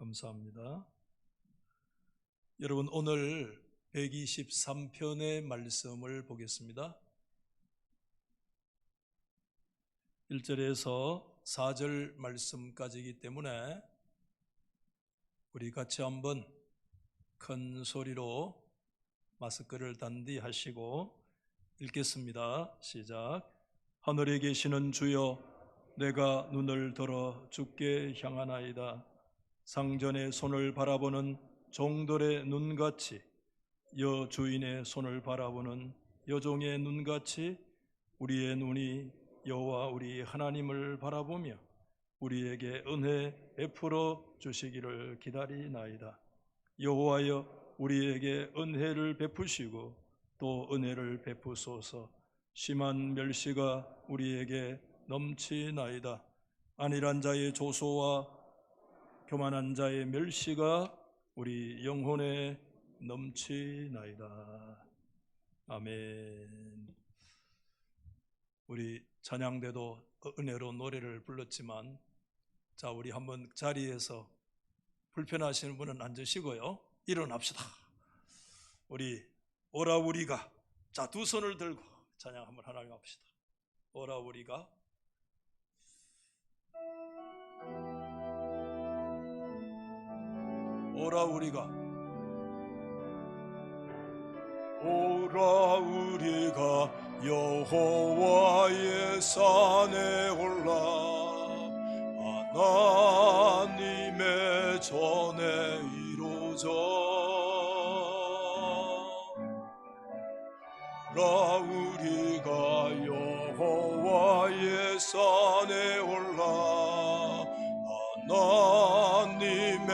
감사합니다. 여러분, 오늘 123편의 말씀을 보겠습니다. 1절에서 4절 말씀까지이기 때문에 우리 같이 한번 큰 소리로 마스크를 단디 하시고 읽겠습니다. 시작. 하늘에 계시는 주여, 내가 눈을 들어 주께 향하나이다. 상전의 손을 바라보는 종들의 눈같이, 여주인의 손을 바라보는 여종의 눈같이 우리의 눈이 여호와 우리 하나님을 바라보며 우리에게 은혜 베풀어 주시기를 기다리나이다. 여호와여, 우리에게 은혜를 베푸시고 또 은혜를 베푸소서. 심한 멸시가 우리에게 넘치나이다. 안일한 자의 조소와 교만한 자의 멸시가 우리 영혼에 넘치나이다. 아멘. 우리 찬양대도 은혜로 노래를 불렀지만, 자, 우리 한번 자리에서 불편하시는 분은 앉으시고요, 일어납시다. 우리 오라 우리가, 자, 두 손을 들고 찬양 한번 하나님 합시다. 오라 우리가. 오라 우리가, 오라 우리가 여호와의 산에 올라 하나님의 전에 이루자. 오라 우리가 여호와의 산에 올라 하나님의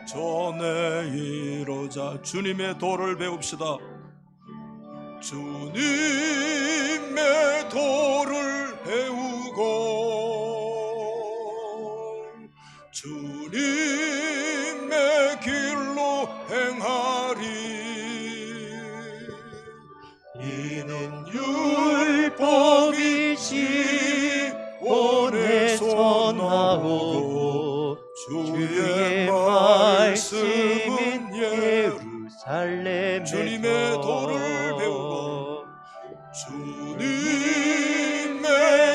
전에 이루자. 주님의 도를 배웁시다. 주님의 도를 배우고 주님의 길로 행하리. 이는 율법이 시온에서 나오고 주의 말씀은 예루살렘에서. 주님의 도를 배우고 주님의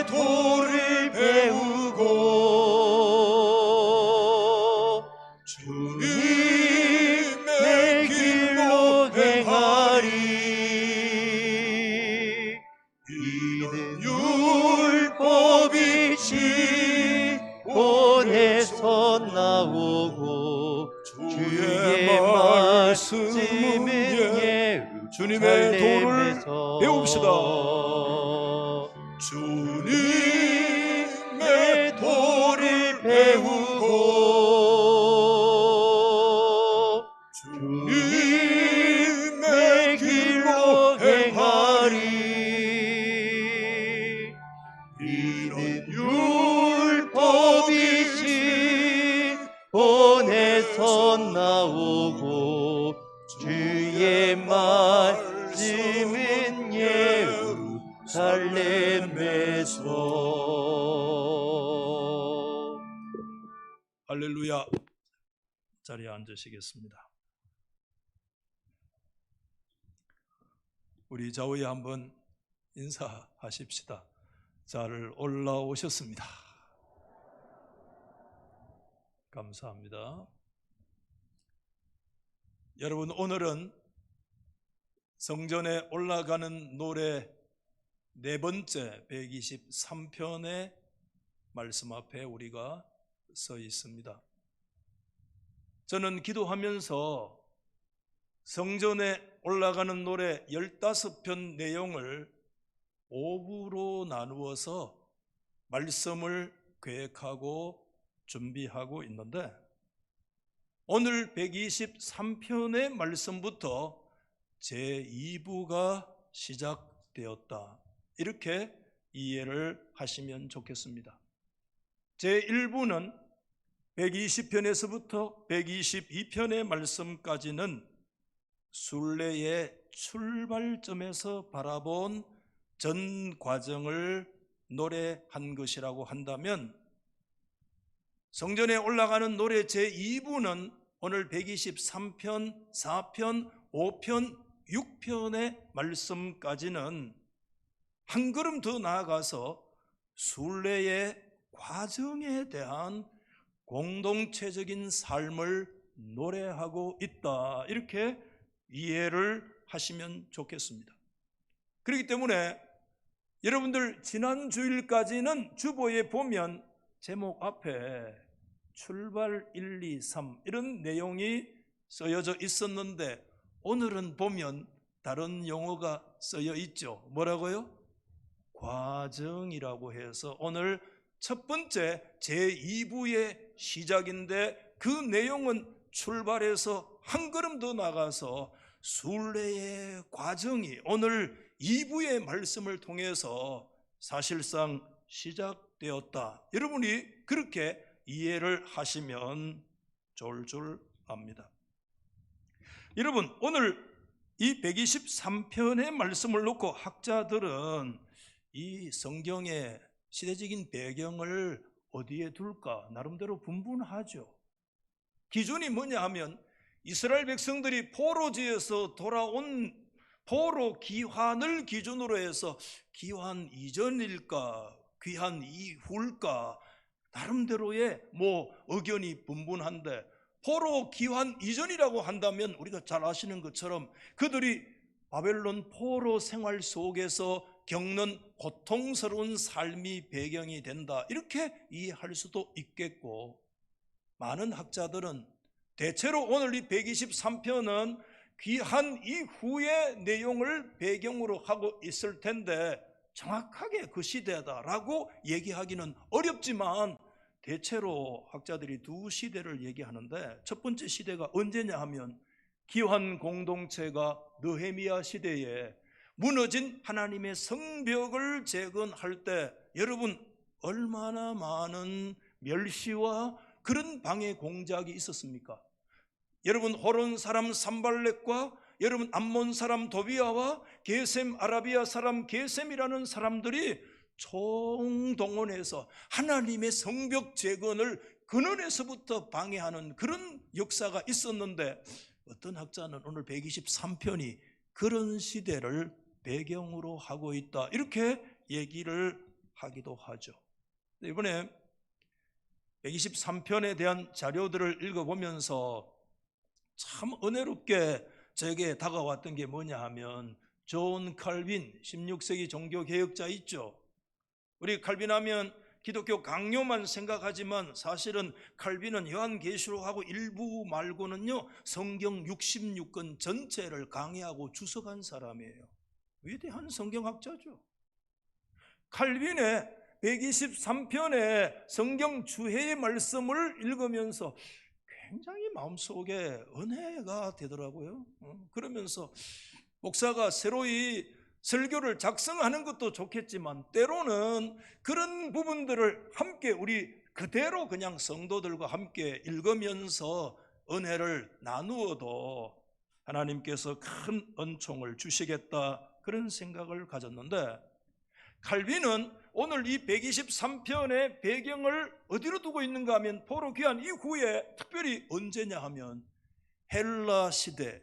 도를 배우고 주님의 길로 행하리. 이는 율법이 시온에서 나오고 주의 말씀은 예루살렘에서. 주님의 도를 배웁시다. 주님의 도를 배우고 주님의 길로 행하리. 이는 율법이 시온에서 나오고 주의 말씀은 예루살렘에서. 할렐루야. 자리에 앉으시겠습니다. 우리 좌우에 한번 인사하십시다. 잘 올라오셨습니다. 감사합니다. 여러분, 오늘은 성전에 올라가는 노래 네 번째 123편의 말씀 앞에 우리가 서 있습니다. 저는 기도하면서 성전에 올라가는 노래 15편 내용을 5부로 나누어서 말씀을 계획하고 준비하고 있는데, 오늘 123편의 말씀부터 제2부가 시작되었다, 이렇게 이해를 하시면 좋겠습니다. 제1부는 120편에서부터 122편의 말씀까지는 순례의 출발점에서 바라본 전 과정을 노래한 것이라고 한다면, 성전에 올라가는 노래 제2부는 오늘 123편, 4편, 5편, 6편의 말씀까지는 한 걸음 더 나아가서 순례의 과정에 대한 공동체적인 삶을 노래하고 있다, 이렇게 이해를 하시면 좋겠습니다. 그렇기 때문에 여러분들 지난 주일까지는 주보에 보면 제목 앞에 출발 1, 2, 3 이런 내용이 쓰여져 있었는데 오늘은 보면 다른 용어가 쓰여 있죠. 뭐라고요? 과정이라고 해서 오늘 첫 번째 제2부의 시작인데 그 내용은 출발해서 한 걸음 더 나가서 순례의 과정이 오늘 2부의 말씀을 통해서 사실상 시작되었다. 여러분이 그렇게 이해를 하시면 좋을 줄 압니다. 여러분, 오늘 이 123편의 말씀을 놓고 학자들은 이 성경의 시대적인 배경을 어디에 둘까 나름대로 분분하죠. 기준이 뭐냐 하면 이스라엘 백성들이 포로지에서 돌아온 포로 기환을 기준으로 해서 기환 이전일까 귀환 이후일까 나름대로의 의견이 분분한데, 포로 기환 이전이라고 한다면 우리가 잘 아시는 것처럼 그들이 바벨론 포로 생활 속에서 겪는 고통스러운 삶이 배경이 된다, 이렇게 이해할 수도 있겠고, 많은 학자들은 대체로 오늘 이 123편은 귀한 이후의 내용을 배경으로 하고 있을 텐데 정확하게 그 시대다라고 얘기하기는 어렵지만 대체로 학자들이 두 시대를 얘기하는데, 첫 번째 시대가 언제냐 하면 기환 공동체가 느헤미야 시대에 무너진 하나님의 성벽을 재건할 때 여러분 얼마나 많은 멸시와 그런 방해 공작이 있었습니까? 여러분 호론 사람 산발렛과 여러분 암몬 사람 도비아와 게셈 아라비아 사람 게셈이라는 사람들이 총동원해서 하나님의 성벽 재건을 근원에서부터 방해하는 그런 역사가 있었는데, 어떤 학자는 오늘 123편이 그런 시대를 배경으로 하고 있다, 이렇게 얘기를 하기도 하죠. 이번에 123편에 대한 자료들을 읽어보면서 참 은혜롭게 제게 다가왔던 게 뭐냐 하면 존 칼빈 16세기 종교개혁자 있죠. 우리 칼빈 하면 기독교 강요만 생각하지만 사실은 칼빈은 요한계시록하고 일부 말고는요 성경 66권 전체를 강의하고 주석한 사람이에요. 위대한 성경학자죠. 칼빈의 123편의 성경 주해의 말씀을 읽으면서 굉장히 마음속에 은혜가 되더라고요. 그러면서 목사가 새로이 설교를 작성하는 것도 좋겠지만 때로는 그런 부분들을 함께 우리 그대로 그냥 성도들과 함께 읽으면서 은혜를 나누어도 하나님께서 큰 은총을 주시겠다, 그런 생각을 가졌는데, 칼빈은 오늘 이 123편의 배경을 어디로 두고 있는가 하면 포로 귀환 이후에 특별히 언제냐 하면 헬라 시대,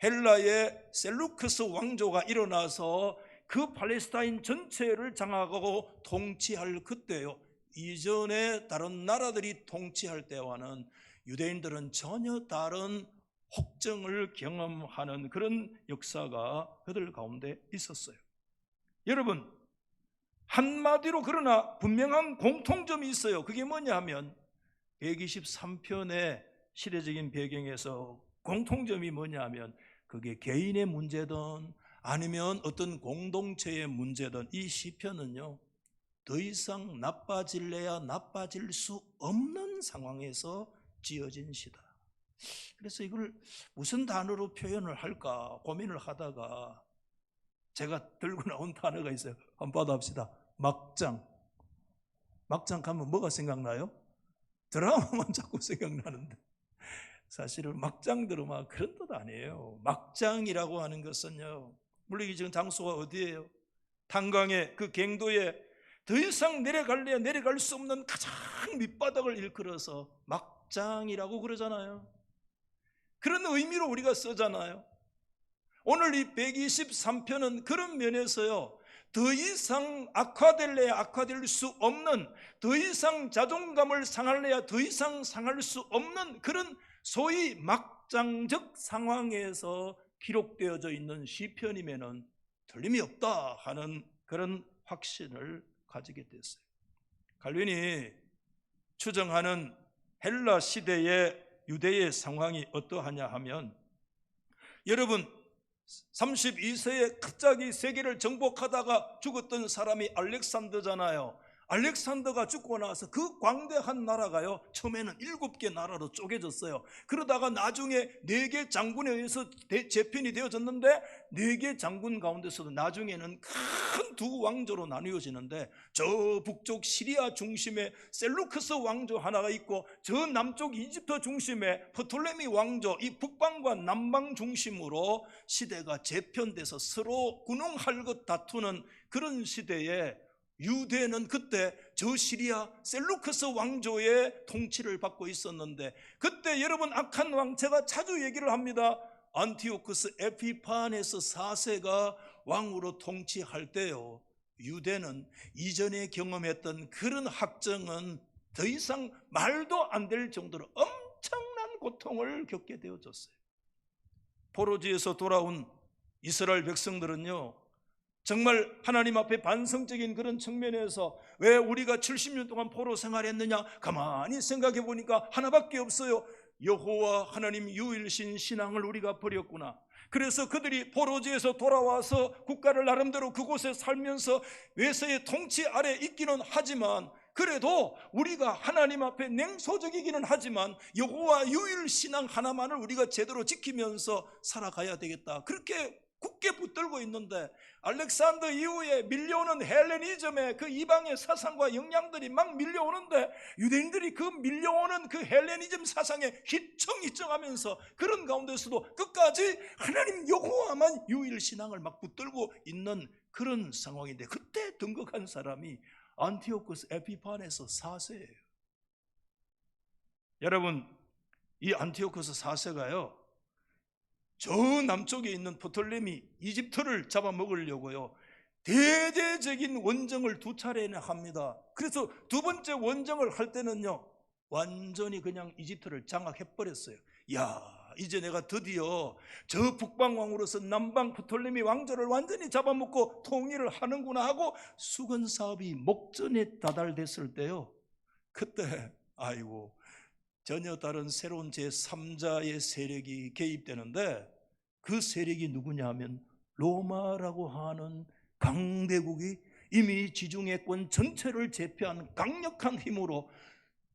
헬라의 셀루크스 왕조가 일어나서 그 팔레스타인 전체를 장악하고 통치할 그때요. 이전에 다른 나라들이 통치할 때와는 유대인들은 전혀 다른 혹정을 경험하는 그런 역사가 그들 가운데 있었어요. 여러분, 한마디로 그러나 분명한 공통점이 있어요. 그게 뭐냐 하면 123편의 시대적인 배경에서 공통점이 뭐냐 하면 그게 개인의 문제든 아니면 어떤 공동체의 문제든 이 시편은요 더 이상 나빠질래야 나빠질 수 없는 상황에서 지어진 시다. 그래서 이걸 무슨 단어로 표현을 할까 고민을 하다가 제가 들고 나온 단어가 있어요. 한번 받아봅시다. 막장. 막장 가면 뭐가 생각나요? 드라마만 자꾸 생각나는데 사실은 막장 드라마 그런 뜻 아니에요. 막장이라고 하는 것은요, 물론 지금 장소가 어디예요? 탄광의 그 갱도에 더 이상 내려갈래야 내려갈 수 없는 가장 밑바닥을 일컬어서 막장이라고 그러잖아요. 그런 의미로 우리가 쓰잖아요. 오늘 이 123편은 그런 면에서요, 더 이상 악화될래야 악화될 수 없는, 더 이상 자존감을 상할래야 더 이상 상할 수 없는 그런 소위 막장적 상황에서 기록되어져 있는 시편이면은 틀림이 없다 하는 그런 확신을 가지게 됐어요. 칼빈이 추정하는 헬라 시대의 유대의 상황이 어떠하냐 하면, 여러분 32세에 갑자기 세계를 정복하다가 죽었던 사람이 알렉산더잖아요. 알렉산더가 죽고 나서 그 광대한 나라가요, 처음에는 7개 나라로 쪼개졌어요. 그러다가 나중에 4개 장군에 의해서 재편이 되어졌는데, 4개 장군 가운데서도 나중에는 큰 두 왕조로 나누어지는데, 저 북쪽 시리아 중심에 셀루크스 왕조 하나가 있고, 저 남쪽 이집트 중심에 프톨레미 왕조, 이 북방과 남방 중심으로 시대가 재편돼서 서로 군웅할 것 다투는 그런 시대에, 유대는 그때 저 시리아 셀루크스 왕조의 통치를 받고 있었는데, 그때 여러분 악한 왕, 제가 자주 얘기를 합니다. 안티오쿠스 에피파네스 4세가 왕으로 통치할 때요, 유대는 이전에 경험했던 그런 학정은 더 이상 말도 안 될 정도로 엄청난 고통을 겪게 되어졌어요. 포로지에서 돌아온 이스라엘 백성들은요, 정말 하나님 앞에 반성적인 그런 측면에서 왜 우리가 70년 동안 포로 생활했느냐, 가만히 생각해 보니까 하나밖에 없어요. 여호와 하나님 유일신 신앙을 우리가 버렸구나. 그래서 그들이 포로지에서 돌아와서 국가를 나름대로 그곳에 살면서 외세의 통치 아래 있기는 하지만, 그래도 우리가 하나님 앞에 냉소적이기는 하지만 여호와 유일신앙 하나만을 우리가 제대로 지키면서 살아가야 되겠다, 그렇게 굳게 붙들고 있는데, 알렉산더 이후에 밀려오는 헬레니즘의 그 이방의 사상과 영향들이 막 밀려오는데, 유대인들이 그 밀려오는 그 헬레니즘 사상에 휘청휘청하면서 그런 가운데서도 끝까지 하나님 여호와만 유일신앙을 막 붙들고 있는 그런 상황인데, 그때 등극한 사람이 안티오쿠스 에피파네스 4세예요. 여러분, 이 안티오쿠스 4세가요, 저 남쪽에 있는 프톨레미 이집트를 잡아먹으려고요, 대대적인 원정을 2차례나 합니다. 그래서 2번째 원정을 할 때는요, 완전히 그냥 이집트를 장악해버렸어요. 야, 이제 내가 드디어 저 북방왕으로서 남방 프톨레미 왕조를 완전히 잡아먹고 통일을 하는구나 하고 수건 사업이 목전에 다달됐을 때요, 그때 아이고, 전혀 다른 새로운 제3자의 세력이 개입되는데, 그 세력이 누구냐 하면 로마라고 하는 강대국이 이미 지중해권 전체를 제패한 강력한 힘으로,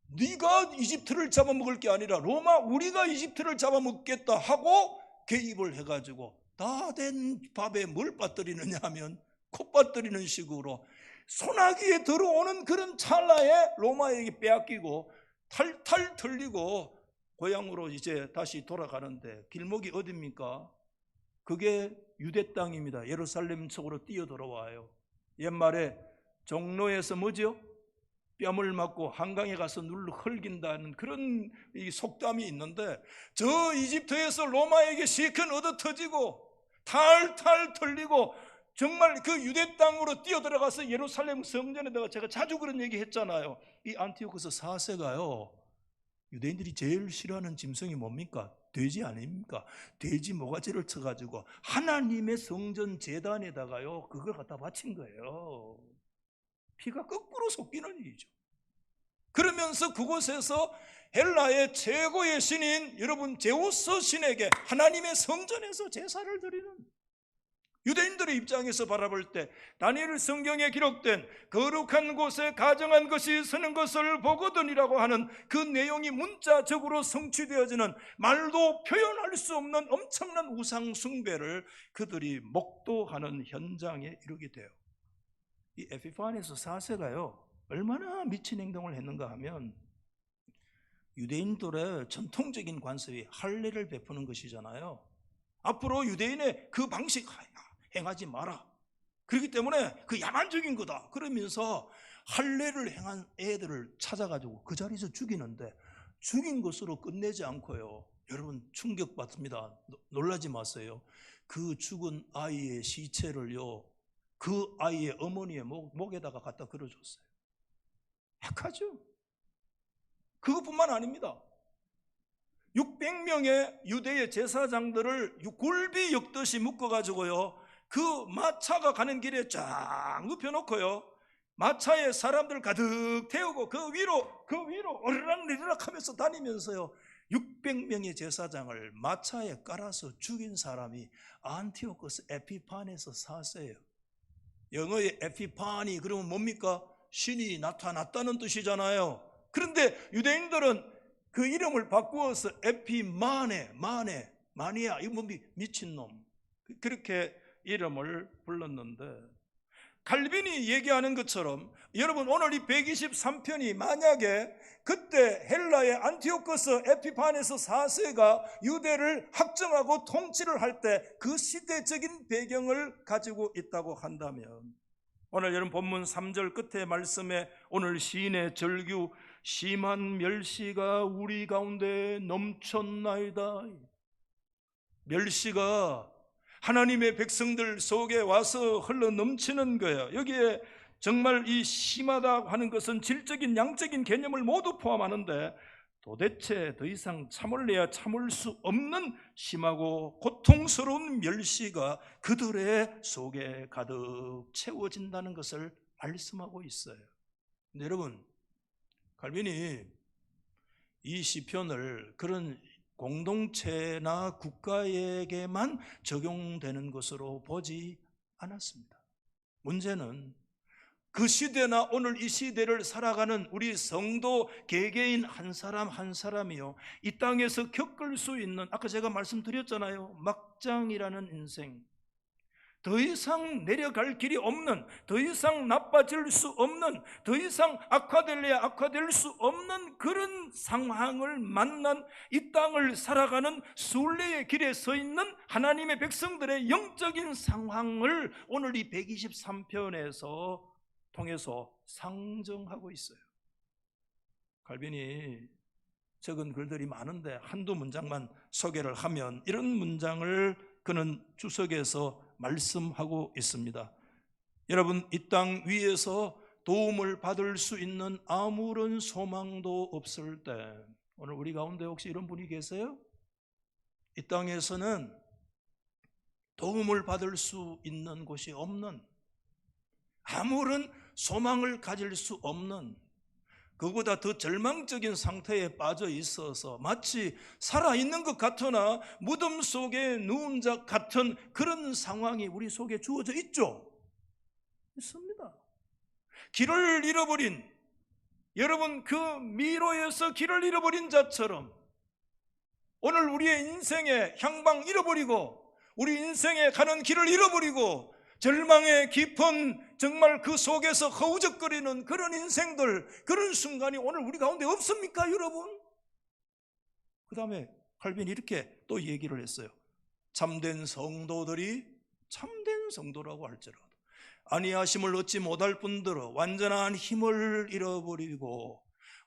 네가 이집트를 잡아먹을 게 아니라 로마 우리가 이집트를 잡아먹겠다 하고 개입을 해가지고, 다 된 밥에 뭘 빠뜨리느냐 하면 코 빠뜨리는 식으로 소나기에 들어오는 그런 찰나에 로마에게 빼앗기고 탈탈 털리고 고향으로 이제 다시 돌아가는데, 길목이 어디입니까? 그게 유대 땅입니다. 예루살렘 쪽으로 뛰어 들어와요. 옛말에 종로에서 뭐죠? 뺨을 맞고 한강에 가서 눌러 헐긴다는 그런 속담이 있는데, 저 이집트에서 로마에게 실컷 얻어 터지고 탈탈 털리고 정말 그 유대 땅으로 뛰어 들어가서 예루살렘 성전에다가, 제가 자주 그런 얘기 했잖아요. 이 안티오쿠스 4세가요, 유대인들이 제일 싫어하는 짐승이 뭡니까? 돼지 아닙니까? 돼지 모가지를 쳐가지고 하나님의 성전 제단에다가요, 그걸 갖다 바친 거예요. 피가 거꾸로 솟기는 일이죠. 그러면서 그곳에서 헬라의 최고의 신인 여러분 제우스 신에게 하나님의 성전에서 제사를 드리는, 유대인들의 입장에서 바라볼 때 다니엘 성경에 기록된 거룩한 곳에 가정한 것이 서는 것을 보거든이라고 하는 그 내용이 문자적으로 성취되어지는, 말도 표현할 수 없는 엄청난 우상 숭배를 그들이 목도하는 현장에 이르게 돼요. 이 에피파네스 4세가요 얼마나 미친 행동을 했는가 하면, 유대인들의 전통적인 관습이 할례를 베푸는 것이잖아요. 앞으로 유대인의 그 방식 행하지 마라, 그렇기 때문에 그 야만적인 거다 그러면서 할례를 행한 애들을 찾아가지고 그 자리에서 죽이는데, 죽인 것으로 끝내지 않고요, 여러분 충격받습니다. 놀라지 마세요. 그 죽은 아이의 시체를요, 그 아이의 어머니의 목에다가 갖다 걸어줬어요. 약하죠. 그것뿐만 아닙니다. 600명의 유대의 제사장들을 굴비 엮듯이 묶어가지고요, 그 마차가 가는 길에 쫙 눕혀놓고요, 마차에 사람들 가득 태우고 그 위로 오르락내리락 하면서 다니면서요, 600명의 제사장을 마차에 깔아서 죽인 사람이 안티오코스 에피파네스 4세예요. 영어의 에피파니 그러면 뭡니까? 신이 나타났다는 뜻이잖아요. 그런데 유대인들은 그 이름을 바꾸어서 마니아, 이거 뭐 미친놈, 그렇게 이름을 불렀는데, 칼빈이 얘기하는 것처럼 여러분 오늘 이 123편이 만약에 그때 헬라의 안티오코스 에피파네스 4세가 유대를 확정하고 통치를 할 때 그 시대적인 배경을 가지고 있다고 한다면, 오늘 여러분 본문 3절 끝에 말씀에 오늘 시인의 절규 심한 멸시가 우리 가운데 넘쳤나이다. 멸시가 하나님의 백성들 속에 와서 흘러 넘치는 거예요. 여기에 정말 이 심하다고 하는 것은 질적인 양적인 개념을 모두 포함하는데, 도대체 더 이상 참을래야 참을 수 없는 심하고 고통스러운 멸시가 그들의 속에 가득 채워진다는 것을 말씀하고 있어요. 근데 여러분, 칼빈이 이 시편을 그런 공동체나 국가에게만 적용되는 것으로 보지 않았습니다. 문제는 그 시대나 오늘 이 시대를 살아가는 우리 성도 개개인 한 사람 한 사람이요, 이 땅에서 겪을 수 있는, 아까 제가 말씀드렸잖아요, 막장이라는 인생, 더 이상 내려갈 길이 없는, 더 이상 나빠질 수 없는, 더 이상 악화될 수 없는 그런 상황을 만난 이 땅을 살아가는 순례의 길에 서 있는 하나님의 백성들의 영적인 상황을 오늘 이 123편에서 통해서 상정하고 있어요. 칼빈이 적은 글들이 많은데 한두 문장만 소개를 하면 이런 문장을 그는 주석에서 말씀하고 있습니다. 여러분, 이 땅 위에서 도움을 받을 수 있는 아무런 소망도 없을 때, 오늘 우리 가운데 혹시 이런 분이 계세요? 이 땅에서는 도움을 받을 수 있는 곳이 없는, 아무런 소망을 가질 수 없는, 그보다 더 절망적인 상태에 빠져 있어서 마치 살아있는 것 같으나 무덤 속에 누운 자 같은 그런 상황이 우리 속에 주어져 있죠? 있습니다. 길을 잃어버린, 여러분 그 미로에서 길을 잃어버린 자처럼 오늘 우리의 인생의 향방 잃어버리고 우리 인생에 가는 길을 잃어버리고 절망의 깊은 정말 그 속에서 허우적거리는 그런 인생들, 그런 순간이 오늘 우리 가운데 없습니까, 여러분? 그 다음에 칼빈이 이렇게 또 얘기를 했어요. 참된 성도들이, 참된 성도라고 할지라도 안위하심을 얻지 못할 뿐더러 완전한 힘을 잃어버리고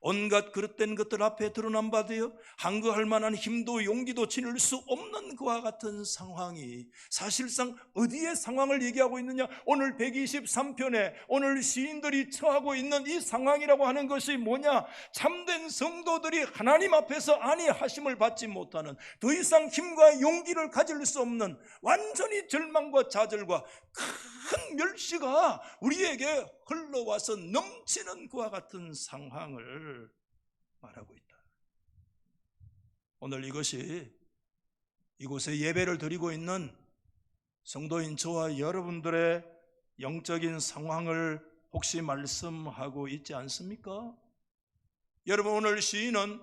온갖 그릇된 것들 앞에 드러난 바 되어 항거할 만한 힘도 용기도 지닐 수 없는 그와 같은 상황이 사실상 어디의 상황을 얘기하고 있느냐? 오늘 123편에 오늘 시인들이 처하고 있는 이 상황이라고 하는 것이 뭐냐? 참된 성도들이 하나님 앞에서 안위하심을 받지 못하는, 더 이상 힘과 용기를 가질 수 없는 완전히 절망과 좌절과 큰 멸시가 우리에게 흘러와서 넘치는 그와 같은 상황을 말하고 있다. 오늘 이곳에 예배를 드리고 있는 성도인 저와 여러분들의 영적인 상황을 혹시 말씀하고 있지 않습니까? 여러분, 오늘 시인은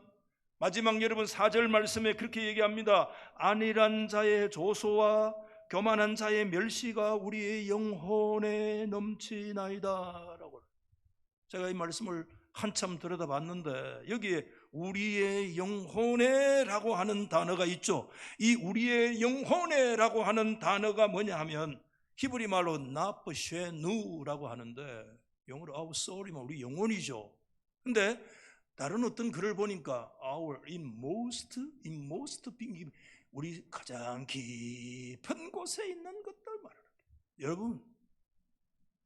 마지막 여러분 4절 말씀에 그렇게 얘기합니다. 안일한 자의 조소와 교만한 자의 멸시가 우리의 영혼에 넘치나이다 라고. 제가 이 말씀을 한참 들여다봤는데 여기에 우리의 영혼에 라고 하는 단어가 있죠. 이 우리의 영혼에 라고 하는 단어가 뭐냐 하면 히브리 말로 나프쉐누라고 하는데 영어로 our soul이면 우리 영혼이죠. 근데 다른 어떤 글을 보니까 our inmost being, 우리 가장 깊은 곳에 있는 것들 말하는 거예요. 여러분,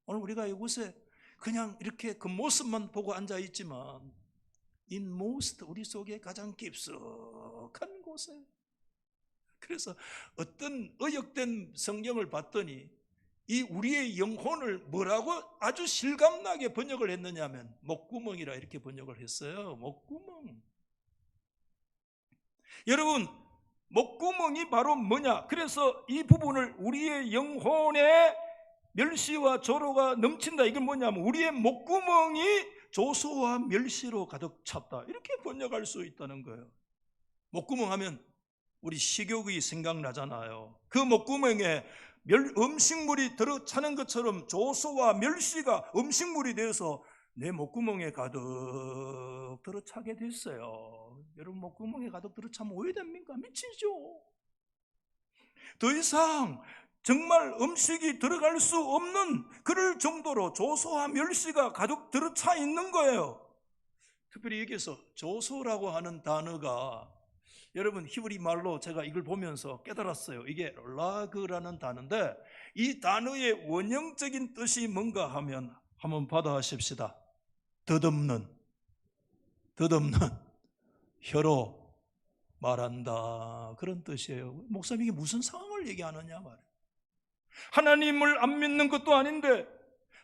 오늘 우리가 이곳에 그냥 이렇게 그 모습만 보고 앉아 있지만 inmost, 우리 속에 가장 깊숙한 곳에, 그래서 어떤 의역된 성경을 봤더니 이 우리의 영혼을 뭐라고 아주 실감나게 번역을 했느냐 하면 목구멍이라 이렇게 번역을 했어요. 목구멍. 여러분, 목구멍이 바로 뭐냐? 그래서 이 부분을 우리의 영혼에 멸시와 조로가 넘친다, 이건 뭐냐면 우리의 목구멍이 조소와 멸시로 가득 찼다, 이렇게 번역할 수 있다는 거예요. 목구멍 하면 우리 식욕이 생각나잖아요. 그 목구멍에 음식물이 들어차는 것처럼 조소와 멸시가 음식물이 되어서 내 목구멍에 가득 들어차게 됐어요. 여러분, 목구멍에 가득 들어차면 왜 됩니까? 미치죠. 더 이상 정말 음식이 들어갈 수 없는 그럴 정도로 조소와 멸시가 가득 들어차 있는 거예요. 특별히 여기서 조소라고 하는 단어가, 여러분, 히브리 말로 제가 이걸 보면서 깨달았어요. 이게 라그라는 단어인데 이 단어의 원형적인 뜻이 뭔가 하면 한번 받아하십시다. 덧없는, 혀로 말한다, 그런 뜻이에요. 목사님, 이게 무슨 상황을 얘기하느냐 말이에요. 하나님을 안 믿는 것도 아닌데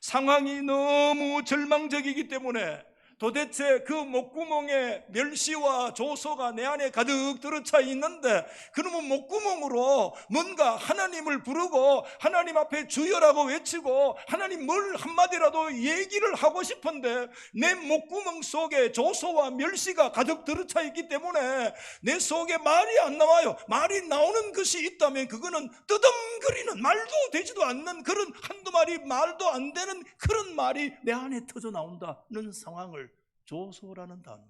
상황이 너무 절망적이기 때문에 도대체 그 목구멍에 멸시와 조소가 내 안에 가득 들어차 있는데, 그러면 목구멍으로 뭔가 하나님을 부르고 하나님 앞에 주여라고 외치고 하나님 뭘 한마디라도 얘기를 하고 싶은데 내 목구멍 속에 조소와 멸시가 가득 들어차 있기 때문에 내 속에 말이 안 나와요. 말이 나오는 것이 있다면 그거는 뜨듬거리는, 말도 되지도 않는 그런 한두 마리 말도 안 되는 그런 말이 내 안에 터져 나온다는 상황을 조소라는 단어예요.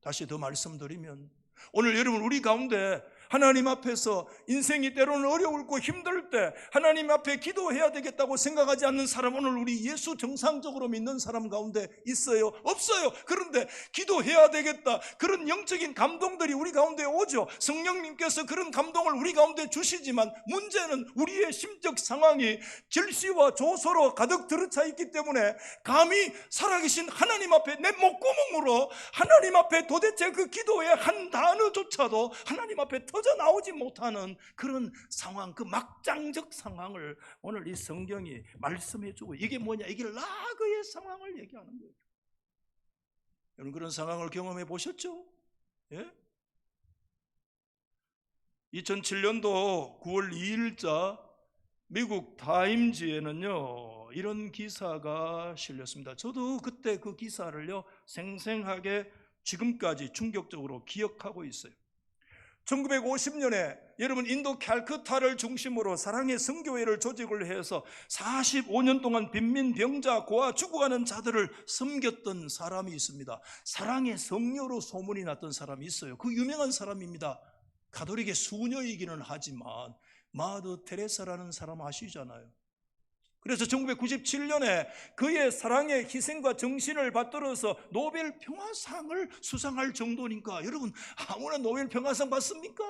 다시 더 말씀드리면, 오늘 여러분, 우리 가운데 하나님 앞에서 인생이 때로는 어려울고 힘들 때 하나님 앞에 기도해야 되겠다고 생각하지 않는 사람, 오늘 우리 예수 정상적으로 믿는 사람 가운데 있어요? 없어요. 그런데 기도해야 되겠다, 그런 영적인 감동들이 우리 가운데 오죠. 성령님께서 그런 감동을 우리 가운데 주시지만 문제는 우리의 심적 상황이 절시와 조소로 가득 들어차 있기 때문에 감히 살아계신 하나님 앞에 내 목구멍으로 하나님 앞에 도대체 그 기도의 한 단어조차도 하나님 앞에 터져 나오지 못하는 그런 상황, 그 막장적 상황을 오늘 이 성경이 말씀해 주고, 이게 뭐냐, 이게 라그의 상황을 얘기하는 거예요. 여러분, 그런 상황을 경험해 보셨죠? 예? 2007년도 9월 2일자 미국 타임즈에는요 이런 기사가 실렸습니다. 저도 그때 그 기사를요 생생하게 지금까지 충격적으로 기억하고 있어요. 1950년에 여러분, 인도 칼쿠타를 중심으로 사랑의 선교회를 조직을 해서 45년 동안 빈민병자, 고아 죽어가는 자들을 섬겼던 사람이 있습니다. 사랑의 성녀로 소문이 났던 사람이 있어요. 그 유명한 사람입니다. 가톨릭의 수녀이기는 하지만 마더 테레사라는 사람 아시잖아요. 그래서 1997년에 그의 사랑의 희생과 정신을 받들어서 노벨 평화상을 수상할 정도니까, 여러분, 아무나 노벨 평화상 받습니까?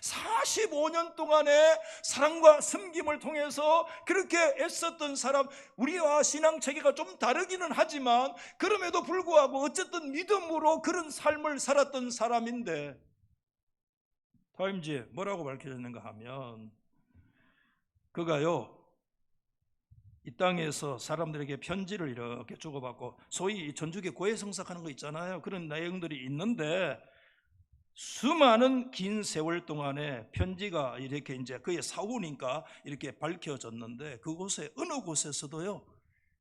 45년 동안의 사랑과 섬김을 통해서 그렇게 애썼던 사람, 우리와 신앙 체계가 좀 다르기는 하지만 그럼에도 불구하고 어쨌든 믿음으로 그런 삶을 살았던 사람인데, 타임즈에 뭐라고 밝혀졌는가 하면 그가요 이 땅에서 사람들에게 편지를 이렇게 주고받고, 소위 전주계 고해성사하는 거 있잖아요. 그런 내용들이 있는데 수많은 긴 세월 동안에 편지가 이렇게 이제 그의 사후니까 이렇게 밝혀졌는데, 그곳에 어느 곳에서도요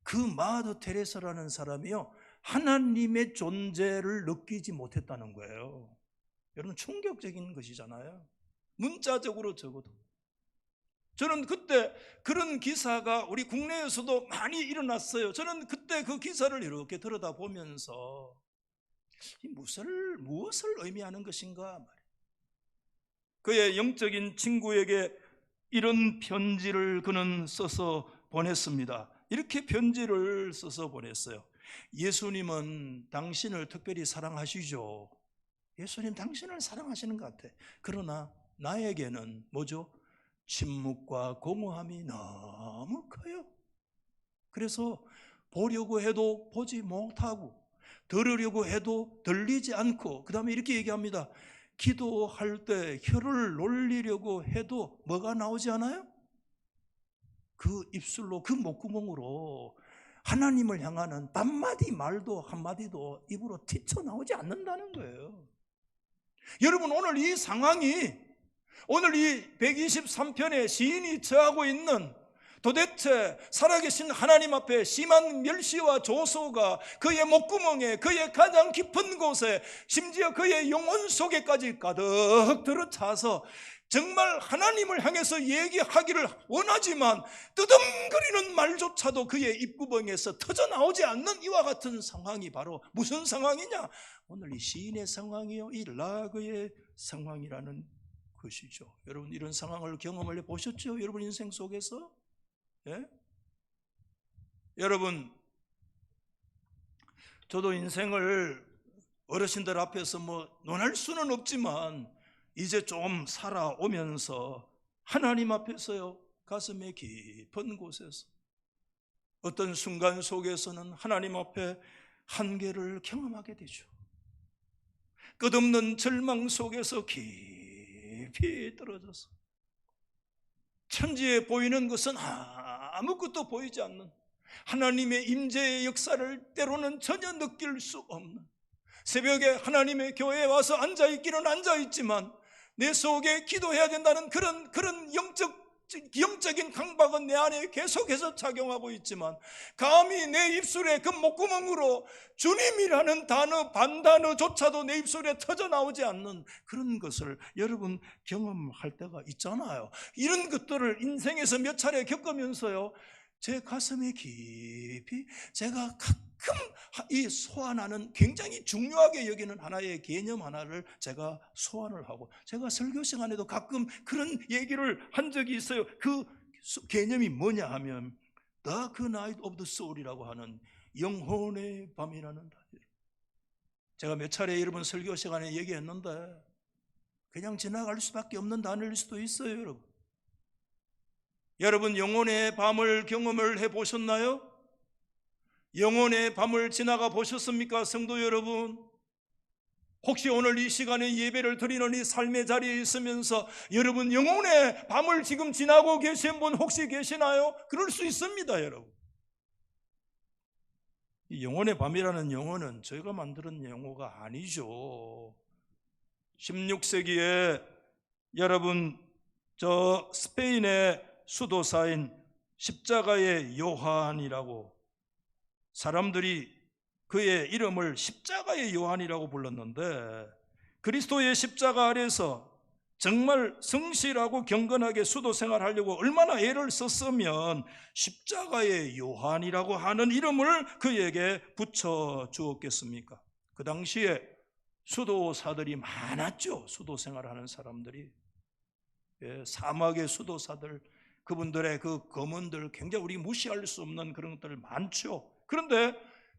그 마더 테레사라는 사람이요 하나님의 존재를 느끼지 못했다는 거예요. 여러분, 충격적인 것이잖아요. 문자적으로 적어도. 저는 그때 그런 기사가 우리 국내에서도 많이 일어났어요. 저는 그때 그 기사를 이렇게 들여다보면서 무엇을 의미하는 것인가 말이에요. 그의 영적인 친구에게 이런 편지를 그는 써서 보냈습니다. 이렇게 편지를 써서 보냈어요. 예수님은 당신을 특별히 사랑하시죠. 예수님 당신을 사랑하시는 것 같아. 그러나 나에게는 뭐죠? 침묵과 공허함이 너무 커요. 그래서 보려고 해도 보지 못하고 들으려고 해도 들리지 않고, 그 다음에 이렇게 얘기합니다. 기도할 때 혀를 놀리려고 해도 뭐가 나오지 않아요? 그 입술로, 그 목구멍으로 하나님을 향하는 한마디 말도 한마디도 입으로 튀쳐나오지 않는다는 거예요. 여러분, 오늘 이 상황이, 오늘 이 123편의 시인이 처하고 있는, 도대체 살아계신 하나님 앞에 심한 멸시와 조소가 그의 목구멍에, 그의 가장 깊은 곳에, 심지어 그의 영혼 속에까지 가득 들어차서 정말 하나님을 향해서 얘기하기를 원하지만 뜨듬거리는 말조차도 그의 입구멍에서 터져나오지 않는 이와 같은 상황이 바로 무슨 상황이냐? 오늘 이 시인의 상황이요, 이 라그의 상황이라는 것이죠. 여러분, 이런 상황을 경험을 해보셨죠? 여러분 인생 속에서? 예? 여러분, 저도 인생을 어르신들 앞에서 논할 수는 없지만 이제 좀 살아오면서 하나님 앞에서요, 가슴의 깊은 곳에서 어떤 순간 속에서는 하나님 앞에 한계를 경험하게 되죠. 끝없는 절망 속에서 깊이 떨어져서 천지에 보이는 것은 아무것도 보이지 않는, 하나님의 임재의 역사를 때로는 전혀 느낄 수 없는, 새벽에 하나님의 교회에 와서 앉아있기는 앉아있지만 내 속에 기도해야 된다는 그런 영적인 강박은 내 안에 계속해서 작용하고 있지만 감히 내 입술에 그 목구멍으로 주님이라는 단어, 반단어조차도 내 입술에 터져나오지 않는 그런 것을 여러분 경험할 때가 있잖아요. 이런 것들을 인생에서 몇 차례 겪으면서요, 제 가슴에 깊이 제가 가끔 이 소환하는, 굉장히 중요하게 여기는 하나의 개념 하나를 제가 소환을 하고, 제가 설교 시간에도 가끔 그런 얘기를 한 적이 있어요. 그 개념이 뭐냐 하면 The Night of the Soul이라고 하는 영혼의 밤이라는 단어. 제가 몇 차례 여러분 설교 시간에 얘기했는데 그냥 지나갈 수밖에 없는 단어일 수도 있어요. 여러분 영혼의 밤을 경험을 해보셨나요? 영혼의 밤을 지나가 보셨습니까? 성도 여러분, 혹시 오늘 이 시간에 예배를 드리는 이 삶의 자리에 있으면서 여러분 영혼의 밤을 지금 지나고 계신 분 혹시 계시나요? 그럴 수 있습니다. 여러분, 이 영혼의 밤이라는 용어는 저희가 만드는 용어가 아니죠. 16세기에 여러분 저 스페인의 수도사인 십자가의 요한이라고, 사람들이 그의 이름을 십자가의 요한이라고 불렀는데, 그리스도의 십자가 아래서 정말 성실하고 경건하게 수도 생활하려고 얼마나 애를 썼으면 십자가의 요한이라고 하는 이름을 그에게 붙여 주었겠습니까? 그 당시에 수도사들이 많았죠. 수도 생활하는 사람들이, 사막의 수도사들, 그분들의 그 검은들, 굉장히 우리 무시할 수 없는 그런 것들 많죠. 그런데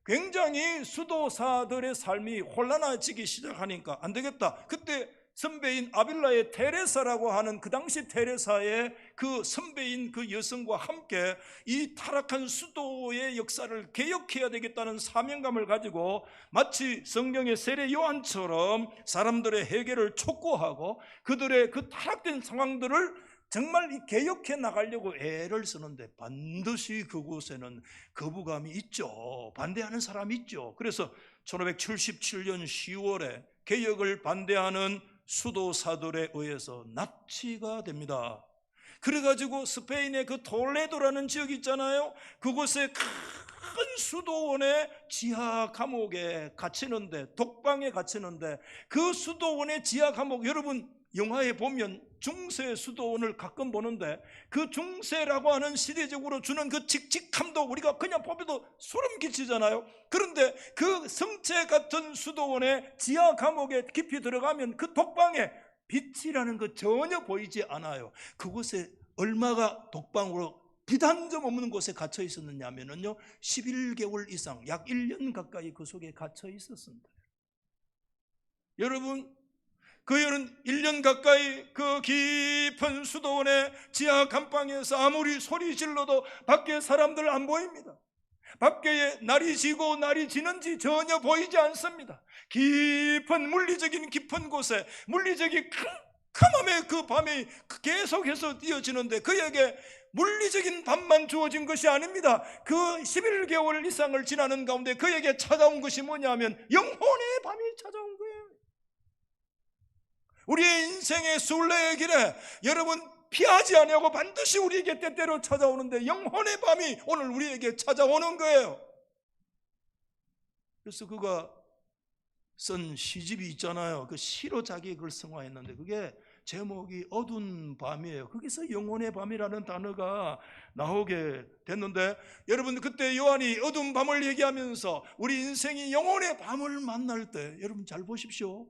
굉장히 수도사들의 삶이 혼란해지기 시작하니까 안 되겠다. 그때 선배인 아빌라의 테레사라고 하는, 그 당시 테레사의 그 선배인 그 여성과 함께 이 타락한 수도의 역사를 개혁해야 되겠다는 사명감을 가지고 마치 성경의 세례 요한처럼 사람들의 회개를 촉구하고 그들의 그 타락된 상황들을 정말 개혁해 나가려고 애를 쓰는데 반드시 그곳에는 거부감이 있죠. 반대하는 사람이 있죠. 그래서 1577년 10월에 개혁을 반대하는 수도사들에 의해서 납치가 됩니다. 그래가지고 스페인의 그 톨레도라는 지역이 있잖아요. 그곳에 큰 수도원의 지하 감옥에 갇히는데, 독방에 갇히는데, 그 수도원의 지하 감옥, 여러분 영화에 보면 중세 수도원을 가끔 보는데 그 중세라고 하는 시대적으로 주는 그 칙칙함도 우리가 그냥 보면도 소름 끼치잖아요. 그런데 그 성체 같은 수도원의 지하 감옥에 깊이 들어가면 그 독방에 빛이라는 거 전혀 보이지 않아요. 그곳에 얼마가 독방으로 비단점 없는 곳에 갇혀 있었느냐 하면요 11개월 이상 약 1년 가까이 그 속에 갇혀 있었습니다. 여러분, 그 1년 가까이 그 깊은 수도원의 지하 감방에서 아무리 소리 질러도 밖에 사람들 안 보입니다. 밖에 날이 지고 날이 지는지 전혀 보이지 않습니다. 깊은 물리적인 깊은 곳에 물리적인 캄캄함에 그 밤이 계속해서 이어지는데 그에게 물리적인 밤만 주어진 것이 아닙니다. 그 11개월 이상을 지나는 가운데 그에게 찾아온 것이 뭐냐면 영혼의 밤이 찾아온 거예요. 우리의 인생의 순례의 길에 여러분 피하지 아니하고 반드시 우리에게 때때로 찾아오는데 영혼의 밤이 오늘 우리에게 찾아오는 거예요. 그래서 그가 쓴 시집이 있잖아요. 그 시로 자기 그걸 성화했는데 그게 제목이 어두운 밤이에요. 거기서 영혼의 밤이라는 단어가 나오게 됐는데 여러분 그때 요한이 어두운 밤을 얘기하면서 우리 인생이 영혼의 밤을 만날 때 여러분 잘 보십시오.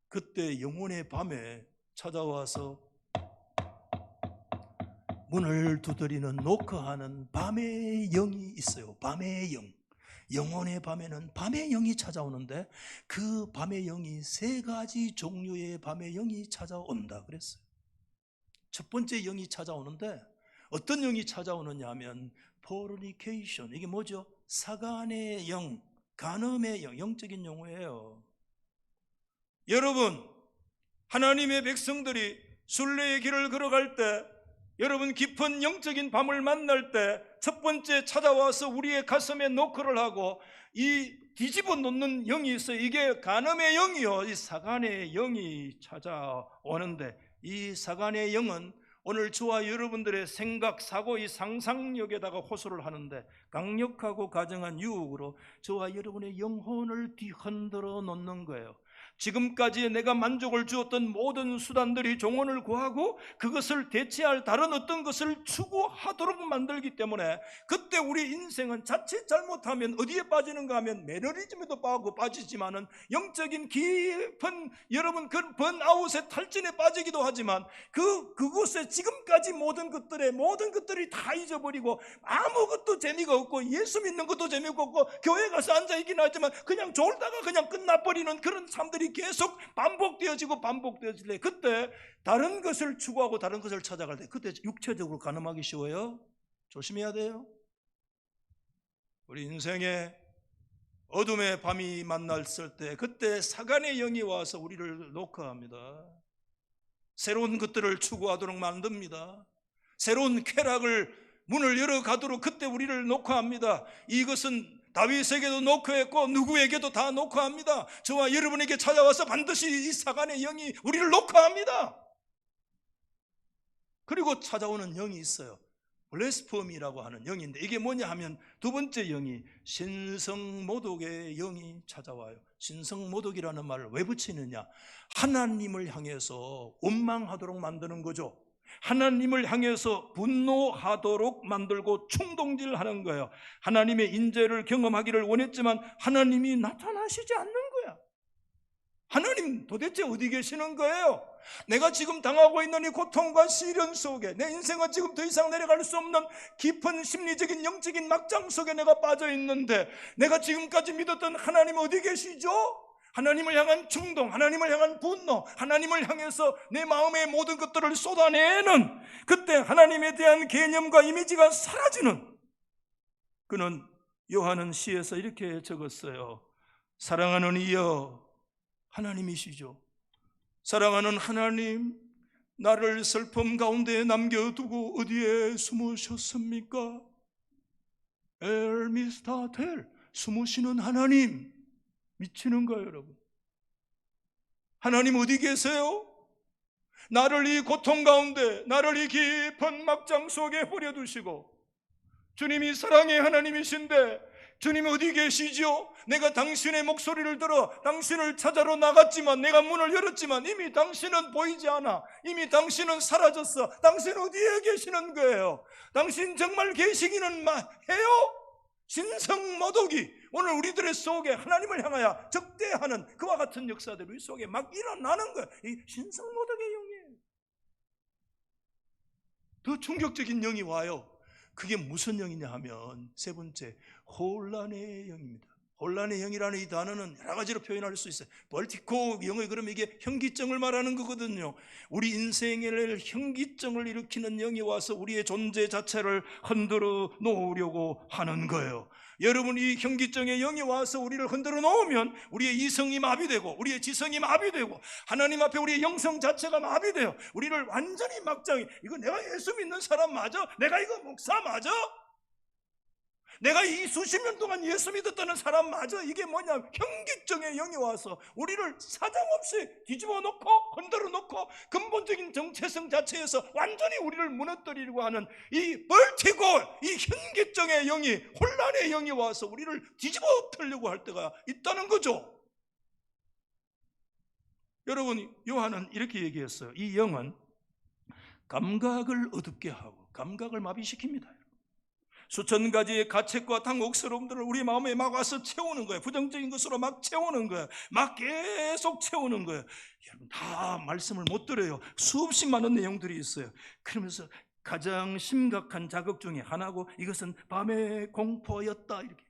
그때 영혼의 밤에 찾아와서 문을 두드리는 노크하는 밤의 영이 있어요. 밤의 영. 영혼의 밤에는 밤의 영이 찾아오는데 그 밤의 영이 3가지 종류의 밤의 영이 찾아온다 그랬어요. 첫 번째 영이 찾아오는데 어떤 영이 찾아오느냐 하면 fornication, 이게 뭐죠? 사간의 영, 간음의 영, 영적인 용어예요. 여러분, 하나님의 백성들이 순례의 길을 걸어갈 때 여러분 깊은 영적인 밤을 만날 때 첫 번째 찾아와서 우리의 가슴에 노크를 하고 이 뒤집어 놓는 영이 있어요. 이게 간음의 영이요, 이 사간의 영이 찾아오는데 이 사간의 영은 오늘 저와 여러분들의 생각, 사고, 이 상상력에다가 호소를 하는데 강력하고 가정한 유혹으로 저와 여러분의 영혼을 뒤흔들어 놓는 거예요. 지금까지 내가 만족을 주었던 모든 수단들이 종언을 구하고 그것을 대체할 다른 어떤 것을 추구하도록 만들기 때문에 그때 우리 인생은 자칫 잘못하면 어디에 빠지는가 하면 매너리즘에도 빠지지만은 영적인 깊은 여러분 그 번아웃의 탈진에 빠지기도 하지만 그곳에 지금까지 모든 것들이 다 잊어버리고 아무것도 재미가 없고 예수 믿는 것도 재미가 없고 교회 가서 앉아있긴 하지만 그냥 졸다가 그냥 끝나버리는 그런 삶들이 계속 반복되어지고 반복되어질 때 그때 다른 것을 추구하고 다른 것을 찾아갈 때 그때 육체적으로 가늠하기 쉬워요. 조심해야 돼요. 우리 인생에 어둠의 밤이 만났을 때 그때 사간의 영이 와서 우리를 녹화합니다. 새로운 것들을 추구하도록 만듭니다. 새로운 쾌락을 문을 열어가도록 그때 우리를 녹화합니다. 이것은 다윗에게도 녹화했고 누구에게도 다 녹화합니다. 저와 여러분에게 찾아와서 반드시 이 사간의 영이 우리를 녹화합니다. 그리고 찾아오는 영이 있어요. 블레스폼이라고 하는 영인데 이게 뭐냐 하면 두 번째 영이 신성모독의 영이 찾아와요. 신성모독이라는 말을 왜 붙이느냐, 하나님을 향해서 원망하도록 만드는 거죠. 하나님을 향해서 분노하도록 만들고 충동질하는 거예요. 하나님의 인재를 경험하기를 원했지만 하나님이 나타나시지 않는 거야. 하나님 도대체 어디 계시는 거예요? 내가 지금 당하고 있는 이 고통과 시련 속에 내 인생은 지금 더 이상 내려갈 수 없는 깊은 심리적인 영적인 막장 속에 내가 빠져 있는데 내가 지금까지 믿었던 하나님 어디 계시죠? 하나님을 향한 충동, 하나님을 향한 분노, 하나님을 향해서 내 마음의 모든 것들을 쏟아내는 그때 하나님에 대한 개념과 이미지가 사라지는, 그는 요한은 시에서 이렇게 적었어요. 사랑하는 이여, 하나님이시죠. 사랑하는 하나님, 나를 슬픔 가운데 남겨두고 어디에 숨으셨습니까? 엘미스타텔, 숨으시는 하나님. 미치는 거예요, 여러분. 하나님 어디 계세요? 나를 이 고통 가운데, 나를 이 깊은 막장 속에 버려두시고 주님이 사랑의 하나님이신데 주님 어디 계시죠? 내가 당신의 목소리를 들어 당신을 찾아러 나갔지만, 내가 문을 열었지만 이미 당신은 보이지 않아. 이미 당신은 사라졌어. 당신 어디에 계시는 거예요? 당신 정말 계시기는 해요? 신성모독이 오늘 우리들의 속에 하나님을 향하여 적대하는 그와 같은 역사들이 우리 속에 막 일어나는 거예요. 이 신성모독의 영이에요. 더 충격적인 영이 와요. 그게 무슨 영이냐 하면 세 번째, 혼란의 영입니다. 혼란의 영이라는 이 단어는 여러 가지로 표현할 수 있어요. 벌티코 영어에 그러면 이게 현기증을 말하는 거거든요. 우리 인생에 현기증을 일으키는 영이 와서 우리의 존재 자체를 흔들어 놓으려고 하는 거예요. 여러분, 이 현기증의 영이 와서 우리를 흔들어 놓으면 우리의 이성이 마비되고 우리의 지성이 마비되고 하나님 앞에 우리의 영성 자체가 마비돼요. 우리를 완전히 막장이, 이거 내가 예수 믿는 사람 맞아? 내가 이거 목사 맞아? 내가 이 수십 년 동안 예수 믿었다는 사람 맞아? 이게 뭐냐? 현기증의 영이 와서 우리를 사정없이 뒤집어 놓고 흔들어 놓고 근본적인 정체성 자체에서 완전히 우리를 무너뜨리려고 하는 이 벌티고, 이 현기증의 영이, 혼란의 영이 와서 우리를 뒤집어 엎으려고 할 때가 있다는 거죠. 여러분, 요한은 이렇게 얘기했어요. 이 영은 감각을 어둡게 하고 감각을 마비시킵니다. 수천 가지의 가책과 당혹스러움들을 우리 마음에 막 와서 채우는 거예요. 부정적인 것으로 막 채우는 거예요. 막 계속 채우는 거예요. 여러분, 다 말씀을 못 들어요. 수없이 많은 내용들이 있어요. 그러면서 가장 심각한 자극 중에 하나고, 이것은 밤의 공포였다, 이렇게.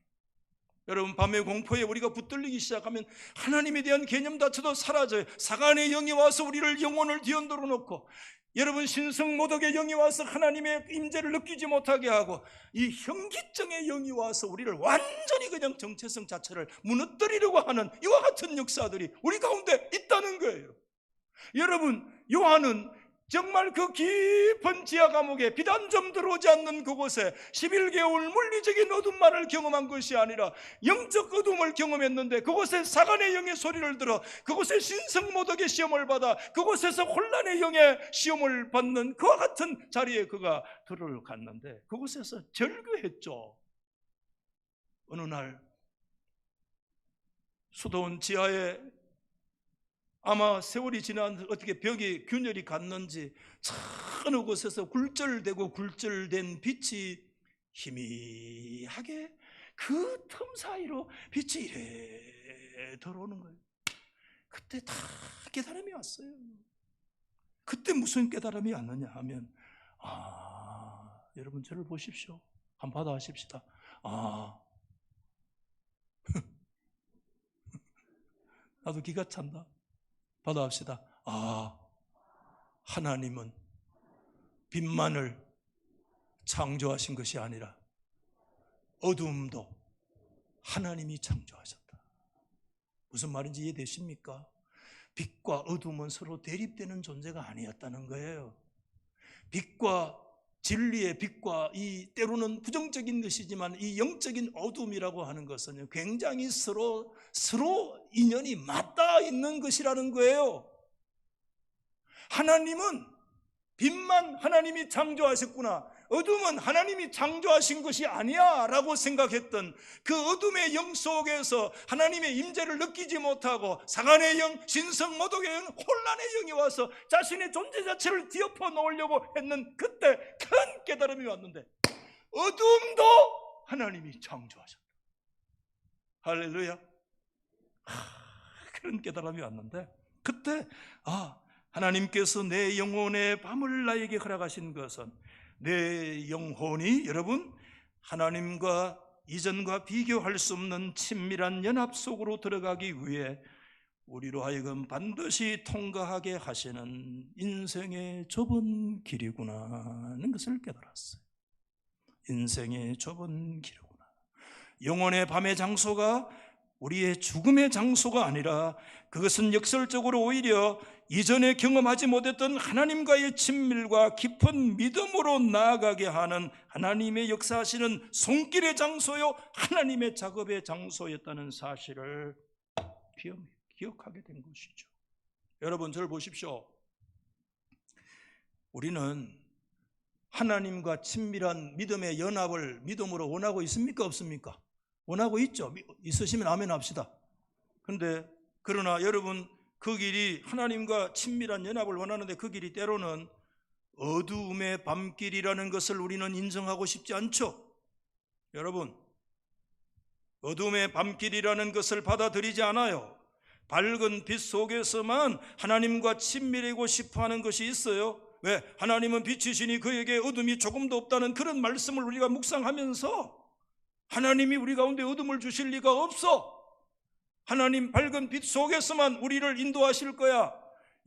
여러분, 밤의 공포에 우리가 붙들리기 시작하면 하나님에 대한 개념 자체도 사라져요. 사간의 영이 와서 우리를, 영혼을 뒤흔들어 놓고, 여러분, 신성모독의 영이 와서 하나님의 임재를 느끼지 못하게 하고, 이 현기증의 영이 와서 우리를 완전히 그냥 정체성 자체를 무너뜨리려고 하는 이와 같은 역사들이 우리 가운데 있다는 거예요. 여러분, 요한은 정말 그 깊은 지하 감옥에 빛 한 점 들어오지 않는 그곳에 11개월 물리적인 어둠만을 경험한 것이 아니라 영적 어둠을 경험했는데, 그곳에 사간의 영의 소리를 들어 그곳에 신성모독의 시험을 받아 그곳에서 혼란의 영의 시험을 받는 그와 같은 자리에 그가 들어갔는데, 그곳에서 절규했죠. 어느 날 수도원 지하에 아마 세월이 지난 어떻게 벽에 균열이 갔는지 어느 곳에서 굴절되고 굴절된 빛이 희미하게 그 틈 사이로 빛이 이래 들어오는 거예요. 그때 다 깨달음이 왔어요. 그때 무슨 깨달음이 왔느냐 하면, 여러분 저를 보십시오. 한번 받아하십시다. 나도 기가 찬다. 받아합시다. 하나님은 빛만을 창조하신 것이 아니라 어둠도 하나님이 창조하셨다. 무슨 말인지 이해되십니까? 빛과 어둠은 서로 대립되는 존재가 아니었다는 거예요. 빛과 진리의 빛과 이 때로는 부정적인 것이지만 이 영적인 어둠이라고 하는 것은 굉장히 서로 인연이 맞닿아 있는 것이라는 거예요. 하나님은 빛만 하나님이 창조하셨구나, 어둠은 하나님이 창조하신 것이 아니야 라고 생각했던 그 어둠의 영 속에서 하나님의 임재를 느끼지 못하고 사간의 영, 신성모독의 영, 혼란의 영이 와서 자신의 존재 자체를 뒤엎어 놓으려고 했는 그때 큰 깨달음이 왔는데, 어둠도 하나님이 창조하셨다. 할렐루야. 그런 깨달음이 왔는데, 그때 하나님께서 내 영혼의 밤을 나에게 허락하신 것은 내 영혼이, 여러분, 하나님과 이전과 비교할 수 없는 친밀한 연합 속으로 들어가기 위해 우리로 하여금 반드시 통과하게 하시는 인생의 좁은 길이구나 하는 것을 깨달았어요. 인생의 좁은 길이구나. 영혼의 밤의 장소가 우리의 죽음의 장소가 아니라, 그것은 역설적으로 오히려 이전에 경험하지 못했던 하나님과의 친밀과 깊은 믿음으로 나아가게 하는 하나님의 역사하시는 손길의 장소요, 하나님의 작업의 장소였다는 사실을 기억하게 된 것이죠. 여러분, 저를 보십시오. 우리는 하나님과 친밀한 믿음의 연합을 믿음으로 원하고 있습니까? 없습니까? 원하고 있죠. 있으시면 아멘 합시다. 그러나 여러분, 그 길이, 하나님과 친밀한 연합을 원하는데 그 길이 때로는 어두움의 밤길이라는 것을 우리는 인정하고 싶지 않죠. 여러분, 어두움의 밤길이라는 것을 받아들이지 않아요. 밝은 빛 속에서만 하나님과 친밀하고 싶어 하는 것이 있어요. 왜? 하나님은 빛이시니 그에게 어둠이 조금도 없다는 그런 말씀을 우리가 묵상하면서 하나님이 우리 가운데 어둠을 주실 리가 없어. 하나님 밝은 빛 속에서만 우리를 인도하실 거야.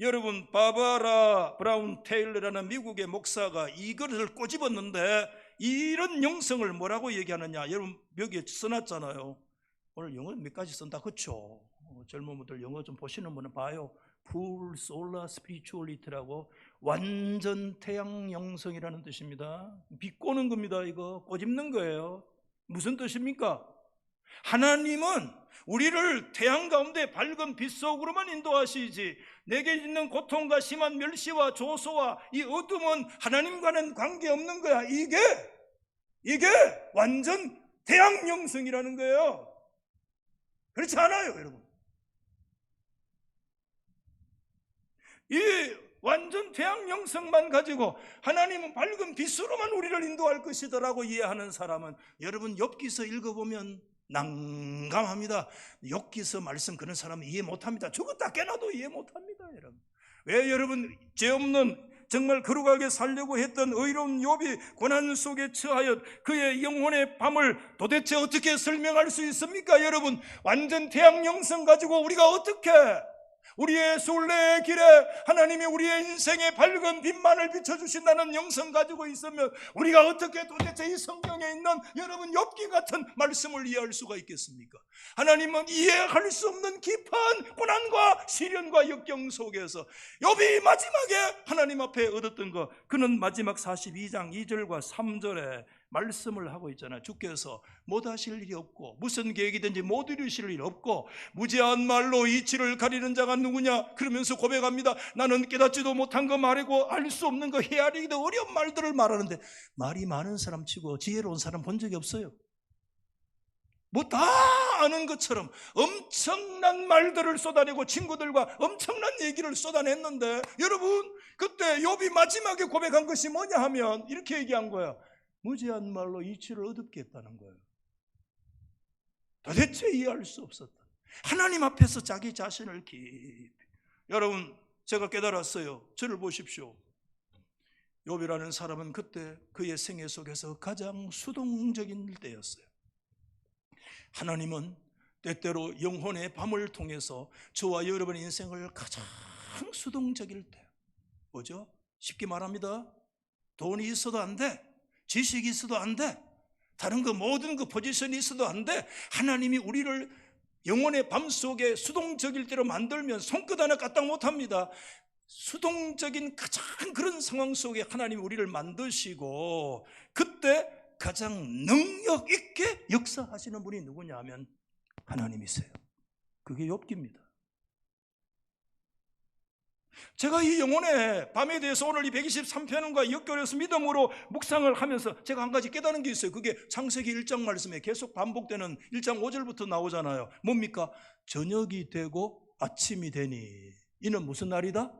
여러분, 바바라 브라운 테일러라는 미국의 목사가 이것을 꼬집었는데 이런 영성을 뭐라고 얘기하느냐, 여러분 여기에 써놨잖아요. 오늘 영어 몇 가지 쓴다, 그렇죠? 젊은 분들 영어 좀 보시는 분은 봐요. Full Solar Spirituality라고, 완전 태양 영성이라는 뜻입니다. 비꼬는 겁니다. 이거 꼬집는 거예요. 무슨 뜻입니까? 하나님은 우리를 태양 가운데 밝은 빛 속으로만 인도하시지, 내게 있는 고통과 심한 멸시와 조소와 이 어둠은 하나님과는 관계없는 거야. 이게 완전 태양 영성이라는 거예요. 그렇지 않아요, 여러분? 이 완전 태양 영성만 가지고 하나님은 밝은 빛으로만 우리를 인도할 것이더라고 이해하는 사람은, 여러분 욥기서 읽어보면 난감합니다. 욥기서 말씀 그런 사람은 이해 못합니다. 저거 다 깨놔도 이해 못합니다, 여러분. 왜? 여러분, 죄 없는 정말 거룩하게 살려고 했던 의로운 욥이 고난 속에 처하여 그의 영혼의 밤을 도대체 어떻게 설명할 수 있습니까? 여러분, 완전 태양 영성 가지고 우리가 어떻게 우리의 순례의 길에 하나님이 우리의 인생의 밝은 빛만을 비춰주신다는 영성 가지고 있으면 우리가 어떻게 도대체 이 성경에 있는 여러분 욥기 같은 말씀을 이해할 수가 있겠습니까? 하나님은 이해할 수 없는 깊은 고난과 시련과 역경 속에서 욥이 마지막에 하나님 앞에 얻었던 거, 그는 마지막 42장 2절과 3절에 말씀을 하고 있잖아요. 주께서 못하실 일이 없고 무슨 계획이든지 못 이루실 일 없고 무지한 말로 이치를 가리는 자가 누구냐, 그러면서 고백합니다. 나는 깨닫지도 못한 거 말이고 알 수 없는 거 헤아리기도 어려운 말들을 말하는데, 말이 많은 사람 치고 지혜로운 사람 본 적이 없어요. 뭐 다 아는 것처럼 엄청난 말들을 쏟아내고 친구들과 엄청난 얘기를 쏟아냈는데, 여러분 그때 욥이 마지막에 고백한 것이 뭐냐 하면 이렇게 얘기한 거예요. 무지한 말로 이치를 얻게 했다는 거예요. 도대체 이해할 수 없었다. 하나님 앞에서 자기 자신을 깊이, 여러분 제가 깨달았어요. 저를 보십시오. 욥이라는 사람은 그때 그의 생애 속에서 가장 수동적인 때였어요. 하나님은 때때로 영혼의 밤을 통해서 저와 여러분의 인생을 가장 수동적일 때, 뭐죠? 쉽게 말합니다. 돈이 있어도 안 돼, 지식이 있어도 안 돼, 다른 거 모든 그 포지션이 있어도 안 돼. 하나님이 우리를 영혼의 밤 속에 수동적일 때로 만들면 손끝 하나 까딱 못합니다. 수동적인 가장 그런 상황 속에 하나님이 우리를 만드시고 그때 가장 능력 있게 역사하시는 분이 누구냐 하면 하나님이세요. 그게 욥기입니다. 제가 이 영혼의 밤에 대해서 오늘 이 123편과 연결해서 믿음으로 묵상을 하면서 제가 한 가지 깨달은 게 있어요. 그게 창세기 1장 말씀에 계속 반복되는 1장 5절부터 나오잖아요. 뭡니까? 저녁이 되고 아침이 되니 이는 무슨 날이다?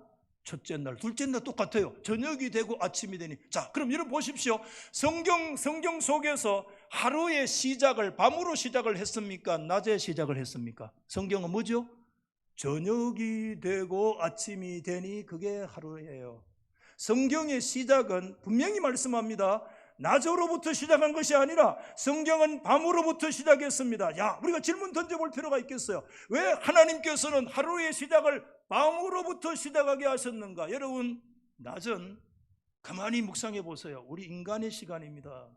첫째 날, 둘째 날 똑같아요. 저녁이 되고 아침이 되니. 자, 그럼 여러분 보십시오. 성경 속에서 하루의 시작을 밤으로 시작을 했습니까? 낮에 시작을 했습니까? 성경은 뭐죠? 저녁이 되고 아침이 되니 그게 하루예요. 성경의 시작은 분명히 말씀합니다. 낮으로부터 시작한 것이 아니라 성경은 밤으로부터 시작했습니다. 야, 우리가 질문 던져볼 필요가 있겠어요. 왜 하나님께서는 하루의 시작을 밤으로부터 시작하게 하셨는가? 여러분, 낮은 가만히 묵상해 보세요. 우리 인간의 시간입니다.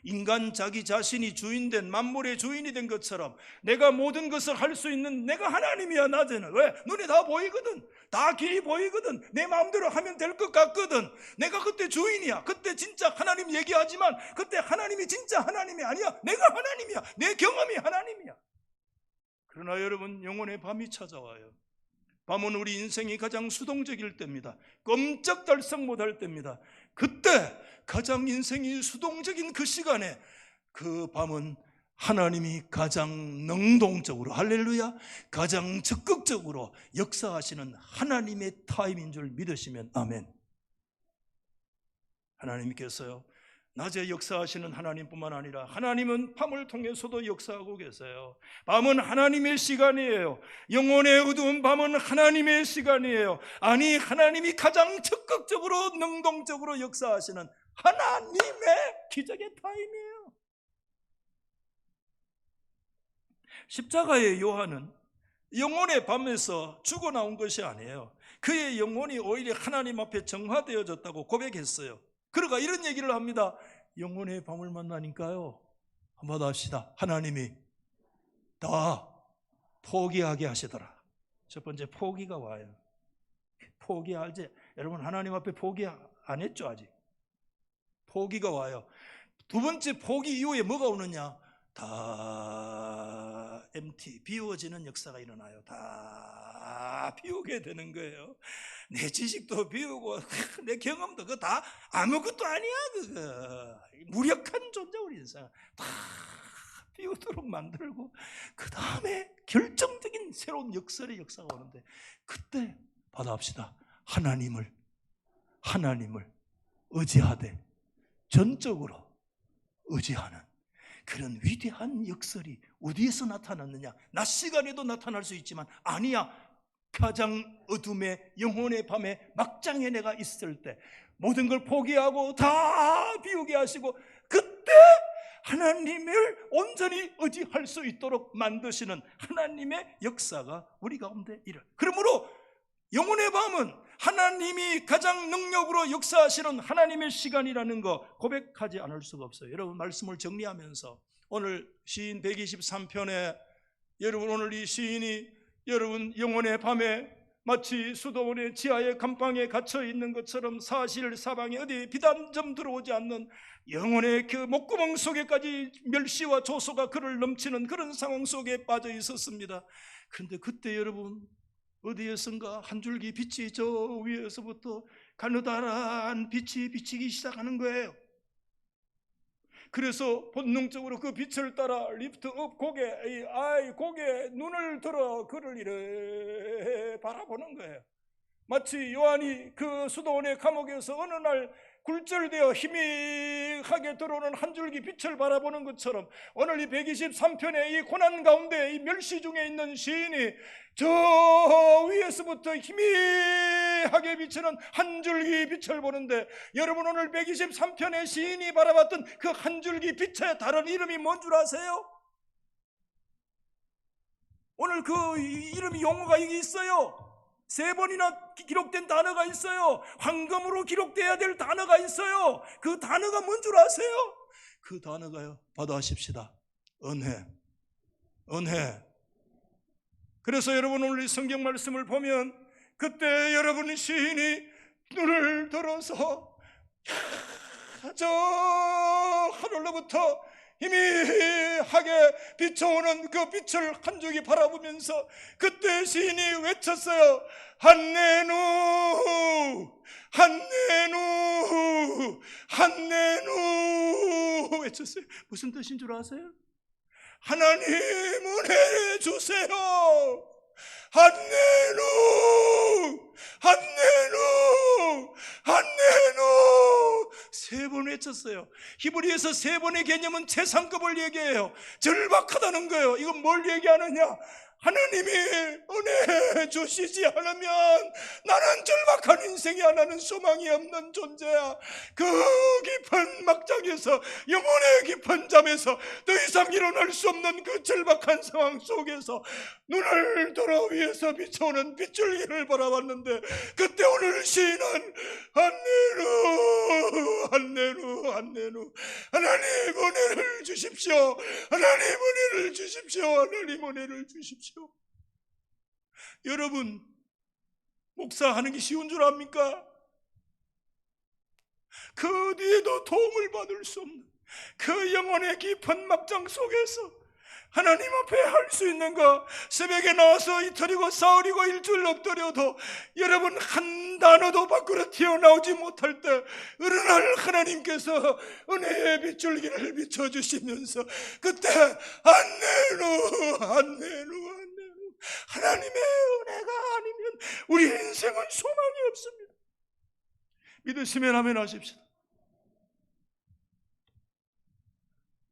인간 자기 자신이 주인된, 만물의 주인이 된 것처럼 내가 모든 것을 할 수 있는 내가 하나님이야. 낮에는 왜? 눈에 다 보이거든. 다 길이 보이거든. 내 마음대로 하면 될 것 같거든. 내가 그때 주인이야. 그때 진짜 하나님 얘기하지만 그때 하나님이 진짜 하나님이 아니야. 내가 하나님이야. 내 경험이 하나님이야. 그러나 여러분, 영혼의 밤이 찾아와요. 밤은 우리 인생이 가장 수동적일 때입니다. 꼼짝달싹 못할 때입니다. 그때 가장 인생이 수동적인 그 시간에, 그 밤은 하나님이 가장 능동적으로, 할렐루야, 가장 적극적으로 역사하시는 하나님의 타임인 줄 믿으시면 아멘. 하나님께서요, 낮에 역사하시는 하나님뿐만 아니라 하나님은 밤을 통해서도 역사하고 계세요. 밤은 하나님의 시간이에요. 영혼의 어두운 밤은 하나님의 시간이에요. 아니, 하나님이 가장 적극적으로 능동적으로 역사하시는 하나님의 기적의 타임이에요. 십자가의 요한은 영혼의 밤에서 죽어 나온 것이 아니에요. 그의 영혼이 오히려 하나님 앞에 정화되어졌다고 고백했어요. 그러가 이런 얘기를 합니다. 영혼의 밤을 만나니까요, 한번 합시다. 하나님이 다 포기하게 하시더라. 첫 번째, 포기가 와요. 포기하지. 여러분, 하나님 앞에 포기 안 했죠, 아직? 포기가 와요. 두 번째, 포기 이후에 뭐가 오느냐? 다 empty, 비워지는 역사가 일어나요. 다 비우게 되는 거예요. 내 지식도 비우고 내 경험도 그거 다 아무것도 아니야. 그거 무력한 존재, 우리 인생 다 비우도록 만들고 그 다음에 결정적인 새로운 역설의 역사가 오는데, 그때 받아합시다. 하나님을 의지하되 전적으로 의지하는 그런 위대한 역설이 어디에서 나타났느냐? 낮 시간에도 나타날 수 있지만, 아니야, 가장 어둠의 영혼의 밤에 막장에 내가 있을 때 모든 걸 포기하고 다 비우게 하시고, 그때 하나님을 온전히 의지할 수 있도록 만드시는 하나님의 역사가 우리 가운데 일어나. 그러므로 영혼의 밤은 하나님이 가장 능력으로 역사하시는 하나님의 시간이라는 거 고백하지 않을 수가 없어요. 여러분, 말씀을 정리하면서 오늘 시인 123편에 여러분, 오늘 이 시인이 여러분 영혼의 밤에 마치 수도원의 지하의 감방에 갇혀 있는 것처럼 사실 사방에 어디 비단 한 점 들어오지 않는 영혼의 그 목구멍 속에까지 멸시와 조소가 그를 넘치는 그런 상황 속에 빠져 있었습니다. 그런데 그때 여러분, 어디에선가 한 줄기 빛이 저 위에서부터 가느다란 빛이 비치기 시작하는 거예요. 그래서 본능적으로 그 빛을 따라 리프트업, 고개 눈을 들어 그를 이래 바라보는 거예요. 마치 요한이 그 수도원의 감옥에서 어느 날 굴절되어 희미하게 들어오는 한 줄기 빛을 바라보는 것처럼, 오늘 이 123편의 이 고난 가운데 이 멸시 중에 있는 시인이 저 위에서부터 희미하게 비치는 한 줄기 빛을 보는데, 여러분, 오늘 123편의 시인이 바라봤던 그 한 줄기 빛의 다른 이름이 뭔 줄 아세요? 오늘 그 이름이, 용어가 여기 있어요. 3번이나 기록된 단어가 있어요. 황금으로 기록돼야 될 단어가 있어요. 그 단어가 뭔 줄 아세요? 그 단어가요, 받아하십시다. 은혜. 그래서 여러분, 오늘 이 성경 말씀을 보면 그때 여러분 시인이 눈을 들어서 저 하늘로부터 희미하게 비춰오는 그 빛을 한 줄기 바라보면서 그때 시인이 외쳤어요. 한내누 외쳤어요. 무슨 뜻인 줄 아세요? 하나님 은혜 주세요. 한내누 3번 외쳤어요. 히브리에서 3번의 개념은 최상급을 얘기해요. 절박하다는 거예요. 이건 뭘 얘기하느냐? 하나님이 은혜 주시지 않으면 나는 절박한 인생이 하나는 소망이 없는 존재야. 그 깊은 막장에서, 영혼의 깊은 잠에서 더 이상 일어날 수 없는 그 절박한 상황 속에서 눈을 들어 위에서 비춰오는 빗줄기를 바라봤는데, 그때 오늘 시인은 한내루 하나님 은혜를 주십시오. 하나님 은혜를 주십시오. 여러분, 목사하는 게 쉬운 줄 압니까? 그 어디에도 도움을 받을 수 없는 그 영혼의 깊은 막장 속에서 하나님 앞에 할 수 있는 거, 새벽에 나와서 이틀이고 사흘이고 일주일 엎드려도 여러분 한 단어도 밖으로 튀어나오지 못할 때 어느 날 하나님께서 은혜의 빗줄기를 비춰주시면서 그때 한내루 하나님의 은혜가 아니면 우리 인생은 소망이 없습니다. 믿으시면 아멘 하십시오.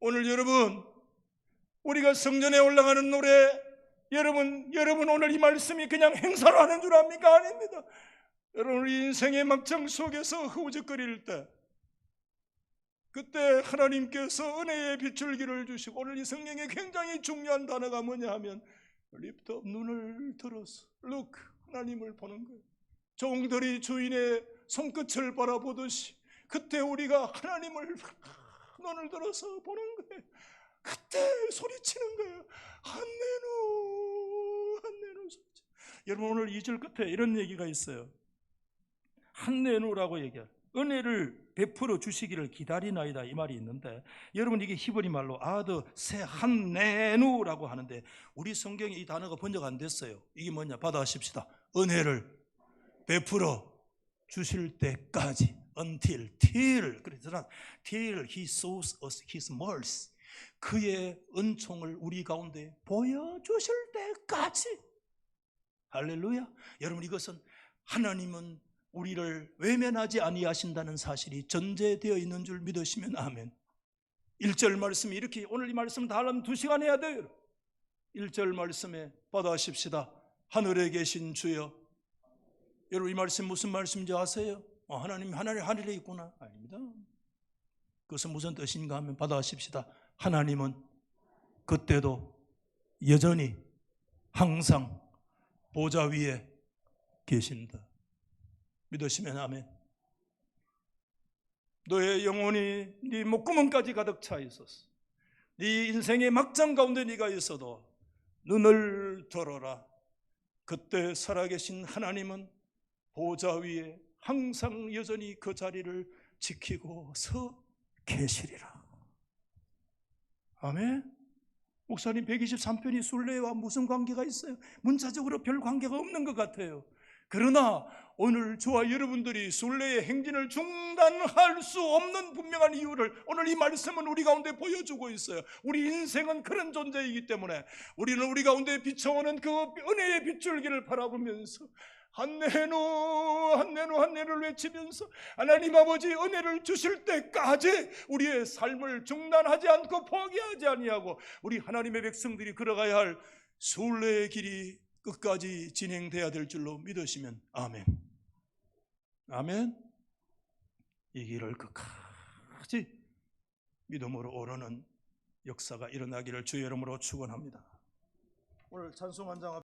오늘 여러분, 우리가 성전에 올라가는 노래, 여러분 오늘 이 말씀이 그냥 행사로 하는 줄 압니까? 아닙니다. 여러분, 우리 인생의 막장 속에서 허우적거릴 때, 그때 하나님께서 은혜의 빗줄기를 주시고, 오늘 이 성경에 굉장히 중요한 단어가 뭐냐 하면 lift up, 눈을 들어서 look, 하나님을 보는 거예요. 종들이 주인의 손끝을 바라보듯이 그때 우리가 하나님을 눈을 들어서 보는 거예요. 그때 소리치는 거예요. 한내누, 한내누 소리쳐. 여러분, 오늘 2절 끝에 이런 얘기가 있어요. 한내누라고 얘기해요. 은혜를 베풀어 주시기를 기다리나이다, 이 말이 있는데, 여러분, 이게 히브리 말로 아드 세 한내누라고 하는데, 우리 성경에 이 단어가 번역 안 됐어요. 이게 뭐냐? 받아하십시다. 은혜를 베풀어 주실 때까지, until, till, 그래서 till he shows us his mercy, 그의 은총을 우리 가운데 보여주실 때까지. 할렐루야. 여러분, 이것은 하나님은 우리를 외면하지 아니하신다는 사실이 전제되어 있는 줄 믿으시면 아멘. 1절 말씀이 이렇게, 오늘 이 말씀 다 하려면 2시간 해야 돼요. 1절 말씀에 받아하십시다. 하늘에 계신 주여. 여러분, 이 말씀 무슨 말씀인지 아세요? 하나님 하늘에 있구나. 아닙니다. 그것은 무슨 뜻인가 하면 받아하십시다. 하나님은 그때도 여전히 항상 보좌 위에 계신다. 믿으시면 아멘. 너의 영혼이 네 목구멍까지 가득 차 있었어. 네 인생의 막장 가운데 네가 있어도 눈을 들어라. 그때 살아계신 하나님은 보좌 위에 항상 여전히 그 자리를 지키고 서 계시리라. 아멘. 목사님, 123편이 순례와 무슨 관계가 있어요? 문자적으로 별 관계가 없는 것 같아요. 그러나 오늘 저와 여러분들이 순례의 행진을 중단할 수 없는 분명한 이유를 오늘 이 말씀은 우리 가운데 보여주고 있어요. 우리 인생은 그런 존재이기 때문에 우리는 우리 가운데 비춰오는 그 은혜의 빗줄기를 바라보면서 한내누, 한내누, 한내누를 외치면서 하나님 아버지 은혜를 주실 때까지 우리의 삶을 중단하지 않고 포기하지 아니하고 우리 하나님의 백성들이 걸어가야 할 순례의 길이 끝까지 진행돼야 될 줄로 믿으시면 아멘. 아멘. 이 길을 끝까지 믿음으로 오르는 역사가 일어나기를 주의 이름으로 축원합니다. 오늘 찬송 한 장